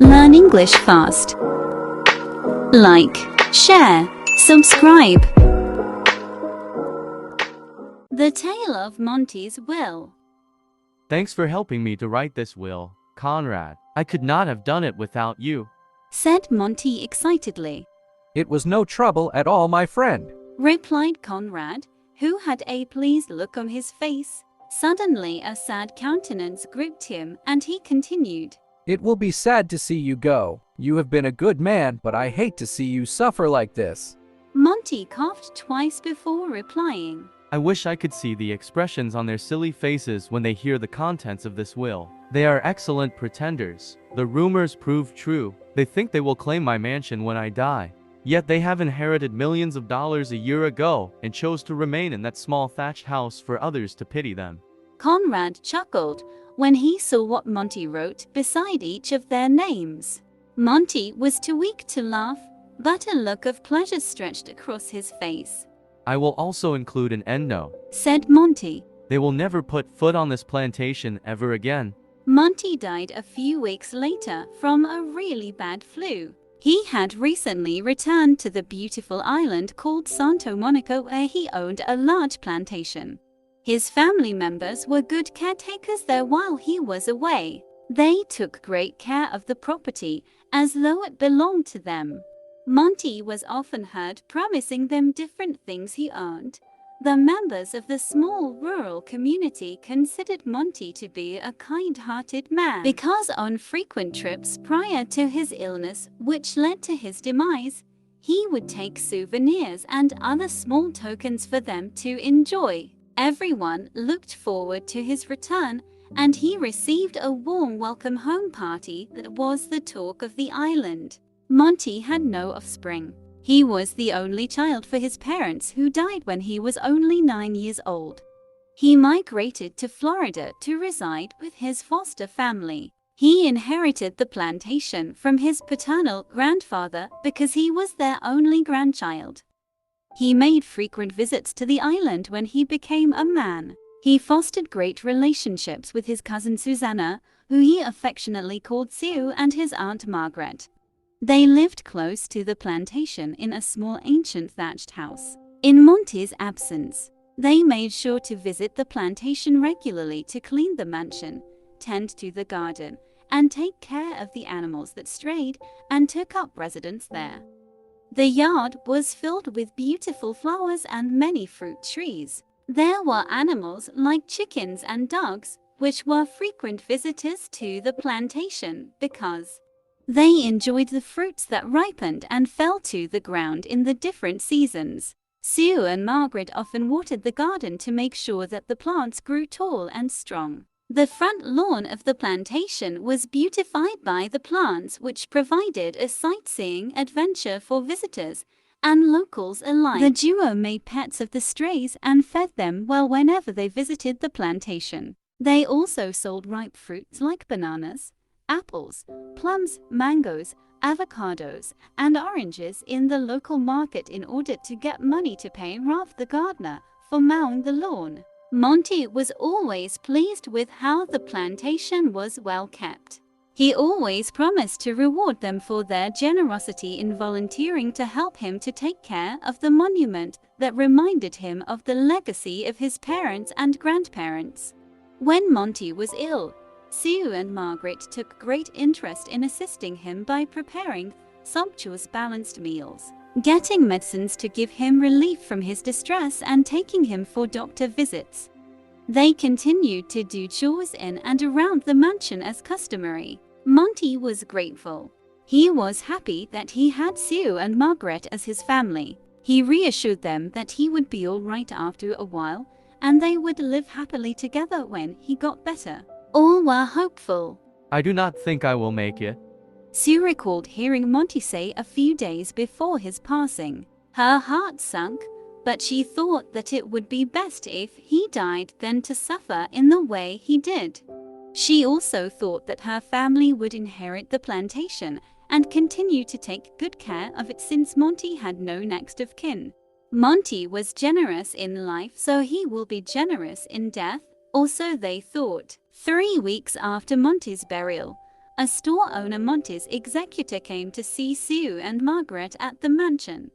Learn English fast. Like, share, subscribe. The Tale of Monte's Will. Thanks for helping me to write this will, Conrad. I could not have done it without you, Said Monte excitedly. It was no trouble at all, my friend. Replied Conrad, who had a pleased look on his face. Suddenly a sad countenance gripped him, and he continued. It will be sad to see you go. You have been a good man, but I hate to see you suffer like this. Monte coughed twice before replying. I wish I could see the expressions on their silly faces when they hear the contents of this will. They are excellent pretenders. The rumors prove true. They think they will claim my mansion when I die. Yet they have inherited millions of dollars a year ago and chose to remain in that small thatched house for others to pity them. Conrad chuckled when he saw what Monte wrote beside each of their names. Monte was too weak to laugh, but a look of pleasure stretched across his face. I will also include an endnote. Said Monte. They will never put foot on this plantation ever again. Monte died a few weeks later from a really bad flu. He had recently returned to the beautiful island called Santo Monaco, where he owned a large plantation. His family members were good caretakers there while he was away. They took great care of the property as though it belonged to them. Monte was often heard promising them different things he earned. The members of the small rural community considered Monte to be a kind-hearted man because on frequent trips prior to his illness, which led to his demise, he would take souvenirs and other small tokens for them to enjoy. Everyone looked forward to his return, and he received a warm welcome home party that was the talk of the island. Monte had no offspring. He was the only child for his parents, who died when he was only 9 years old. He migrated to Florida to reside with his foster family. He inherited the plantation from his paternal grandfather because he was their only grandchild. He made frequent visits to the island when he became a man. He fostered great relationships with his cousin Susanna, who he affectionately called Sue, and his aunt Margaret. They lived close to the plantation in a small ancient thatched house. In Monte's absence, they made sure to visit the plantation regularly to clean the mansion, tend to the garden, and take care of the animals that strayed and took up residence there. The yard was filled with beautiful flowers and many fruit trees. There were animals like chickens and dogs, which were frequent visitors to the plantation because they enjoyed the fruits that ripened and fell to the ground in the different seasons. Sue and Margaret often watered the garden to make sure that the plants grew tall and strong. The front lawn of the plantation was beautified by the plants, which provided a sightseeing adventure for visitors and locals alike. The duo made pets of the strays and fed them well whenever they visited the plantation. They also sold ripe fruits like bananas, apples, plums, mangoes, avocados, and oranges in the local market in order to get money to pay Ralph the gardener for mowing the lawn. Monte was always pleased with how the plantation was well kept. He always promised to reward them for their generosity in volunteering to help him to take care of the monument that reminded him of the legacy of his parents and grandparents. When Monte was ill, Sue and Margaret took great interest in assisting him by preparing sumptuous balanced meals, getting medicines to give him relief from his distress, and taking him for doctor visits. They continued to do chores in and around the mansion as customary. Monte was grateful. He was happy that he had Sue and Margaret as his family. He reassured them that he would be all right after a while, and they would live happily together when he got better. All were hopeful. I do not think I will make it. Sue recalled hearing Monte say a few days before his passing. Her heart sunk, but she thought that it would be best if he died than to suffer in the way he did. She also thought that her family would inherit the plantation and continue to take good care of it since Monte had no next of kin. Monte was generous in life, so he will be generous in death, or so they thought. 3 weeks after Monte's burial, a store owner Monte's executor came to see Sue and Margaret at the mansion.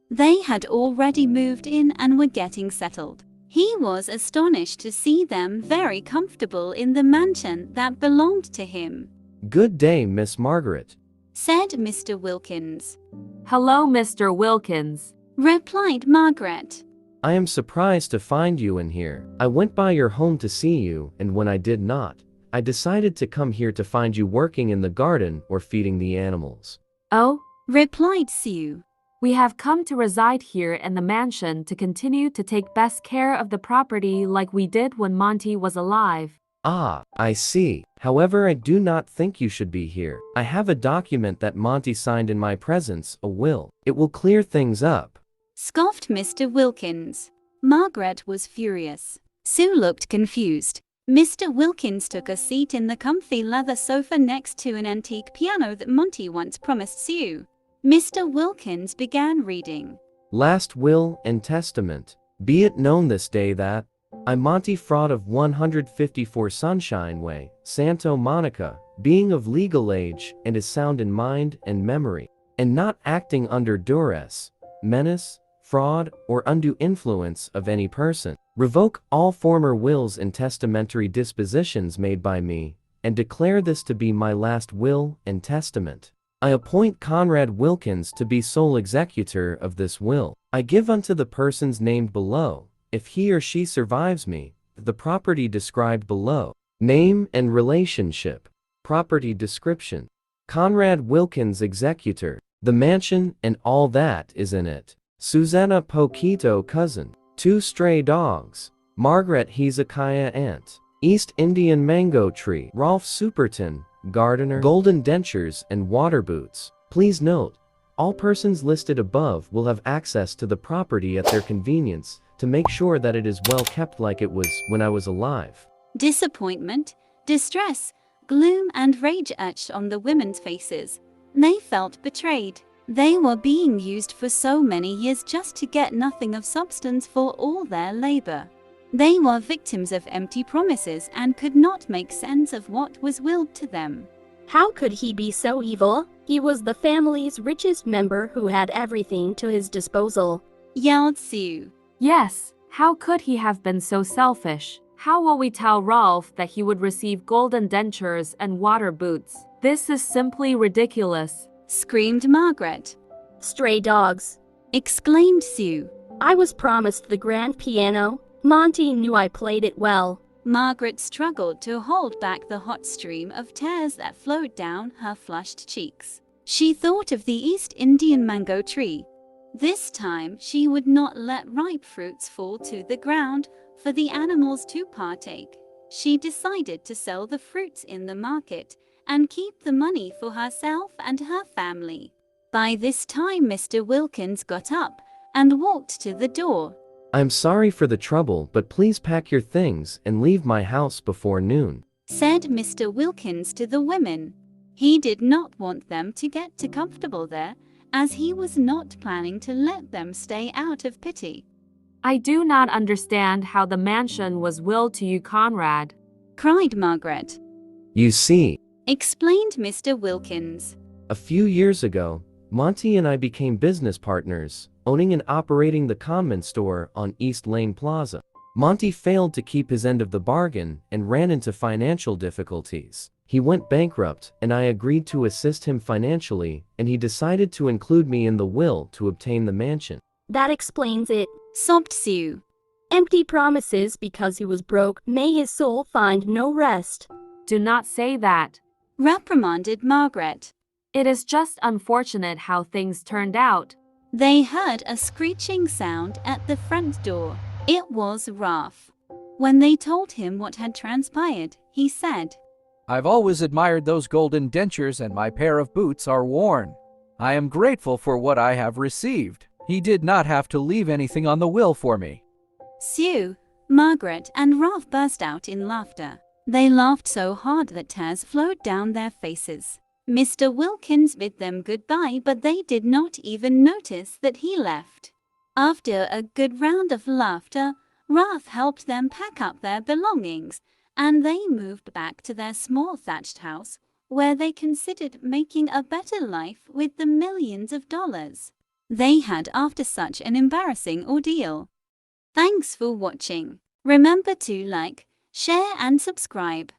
They had already moved in and were getting settled. He was astonished to see them very comfortable in the mansion that belonged to him. Good day, Miss Margaret, Said Mr. Wilkins. Hello, Mr. Wilkins. Replied Margaret. I am surprised to find you in here. I went by your home to see you, and when I did not, I decided to come here to find you working in the garden or feeding the animals. Oh, Replied Sue. we have come to reside here in the mansion to continue to take best care of the property like we did when Monte was alive. Ah, I see. However, I do not think you should be here. I have a document that Monte signed in my presence, a will. It will clear things up. Scoffed Mr. Wilkins. Margaret was furious. Sue looked confused. Mr. Wilkins took a seat in the comfy leather sofa next to an antique piano that Monte once promised Sue. Mr. Wilkins began reading. Last will and testament. Be it known this day that I, Monte Fraud of 154 Sunshine Way, Santa Monica, being of legal age and is sound in mind and memory, and not acting under duress, menace, fraud, or undue influence of any person, revoke all former wills and testamentary dispositions made by me, and declare this to be my last will and testament. I appoint Conrad Wilkins to be sole executor of this will. I give unto the persons named below, if he or she survives me, the property described below. Name and relationship. Property description. Conrad Wilkins executor. The mansion and all that is in it. Susanna Poquito cousin. 2 stray dogs. Margaret Hezekiah aunt. East Indian mango tree. Rolf Superton, gardener. Golden dentures and water boots. Please note, all persons listed above will have access to the property at their convenience to make sure that it is well kept like it was when I was alive. Disappointment, distress, gloom and rage etched on the women's faces. They felt betrayed. They were being used for so many years just to get nothing of substance for all their labor. They were victims of empty promises and could not make sense of what was willed to them. How could he be so evil? He was the family's richest member who had everything to his disposal. Yelled Sue. Yes, how could he have been so selfish? How will we tell Rolf that he would receive golden dentures and water boots? This is simply ridiculous. Screamed Margaret. Stray dogs. Exclaimed Sue. I was promised the grand piano. Monte knew I played it well. Margaret struggled to hold back the hot stream of tears that flowed down her flushed cheeks. She thought of the East Indian mango tree. This time she would not let ripe fruits fall to the ground for the animals to partake. She decided to sell the fruits in the market and keep the money for herself and her family. By this time Mr. Wilkins got up and walked to the door. I'm sorry for the trouble, but please pack your things and leave my house before noon. Said Mr. Wilkins to the women. He did not want them to get too comfortable there, as he was not planning to let them stay out of pity. I do not understand how the mansion was willed to you, Conrad. Cried Margaret. You see, Explained Mr. Wilkins. a few years ago, Monte and I became business partners, owning and operating the convent store on East Lane Plaza. Monte failed to keep his end of the bargain and ran into financial difficulties. He went bankrupt, and I agreed to assist him financially, and he decided to include me in the will to obtain the mansion. That explains it. Sobbed Sue. Empty promises because he was broke. May his soul find no rest. Do not say that. Reprimanded Margaret. It is just unfortunate how things turned out. They heard a screeching sound at the front door. It was Ralph. When they told him what had transpired, he said, I've always admired those golden dentures and my pair of boots are worn. I am grateful for what I have received. He did not have to leave anything on the will for me. Sue, Margaret, and Ralph burst out in laughter. They laughed so hard that tears flowed down their faces. Mr. Wilkins bid them goodbye, but they did not even notice that he left. After a good round of laughter, Ralph helped them pack up their belongings, and they moved back to their small thatched house, where they considered making a better life with the millions of dollars they had after such an embarrassing ordeal. Thanks for watching. Remember to like, share and subscribe.